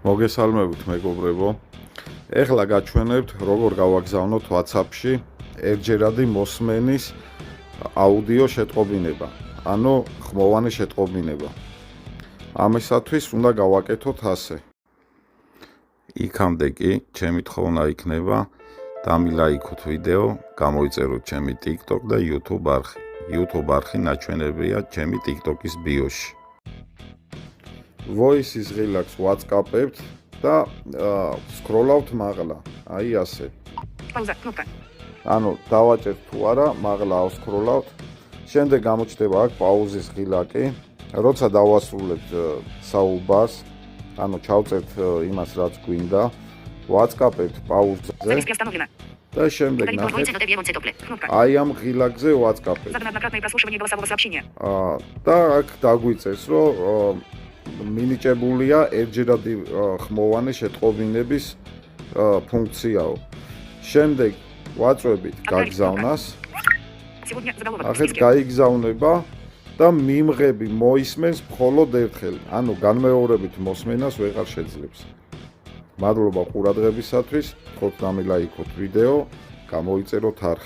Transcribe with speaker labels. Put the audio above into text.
Speaker 1: მოგესალმებით მეგობრებო. ეხლა გაჩვენებთ როგორ გავაგზავნოთ WhatsApp-ში ერთჯერადი მოსმენის აუდიო შეტყობინება, ანუ ხმოვანი შეტყობინება. ამისათვის უნდა გავაკეთოთ ასე. იქამდე კი ჩემი თხოვნა იქნება დამილაიქოთ ვიდეო, გამოიწეროთ ჩემი TikTok და YouTube არხი. YouTube არხი ნაჩვენებია ჩემი TikTok-ის ბიოში. Voice-ის ღილაკს WhatsApp-ებთ და სკროლავთ მაღლა, აი ასე.
Speaker 2: Пауза, кнопка.
Speaker 1: ანუ დავაჭერთ თუ არა, მაღლა ავსკროლავთ. შემდეგ გამოჩნდება აქ პაუზის ღილაკი. როცა დავასრულებთ საუბარს, ანუ ჩავწერთ იმას, რაც გვინდა, WhatsApp-ებთ პაუზაზე
Speaker 2: Запись приостановлена.
Speaker 1: და შემდეგ
Speaker 2: Удалить голос
Speaker 1: ნახეთ.
Speaker 2: Voice ND Ctrl. Кнопка.
Speaker 1: აი ამ ღილაკზე WhatsApp-ებთ.
Speaker 2: Задано однократное прослушивание голосового сообщения.
Speaker 1: და აქ დაგვიწეს, რომ მინიჭებულია ერთჯერადი ხმოვანი შეტყობინების ფუნქციაო. შემდეგ ვაწვევით გაგზავნას.
Speaker 2: Сегодня заголовок.
Speaker 1: ახეთ გაიგზავნება და მიმღები მოისმენს მხოლოდ ერთხელ, ანუ განმეორებით მოსმენას ვეღარ შეძლებს. მადლობა ყურადღებისათვის, ხოთ დამილაიქოთ ვიდეო, გამოიწეროთ არხი.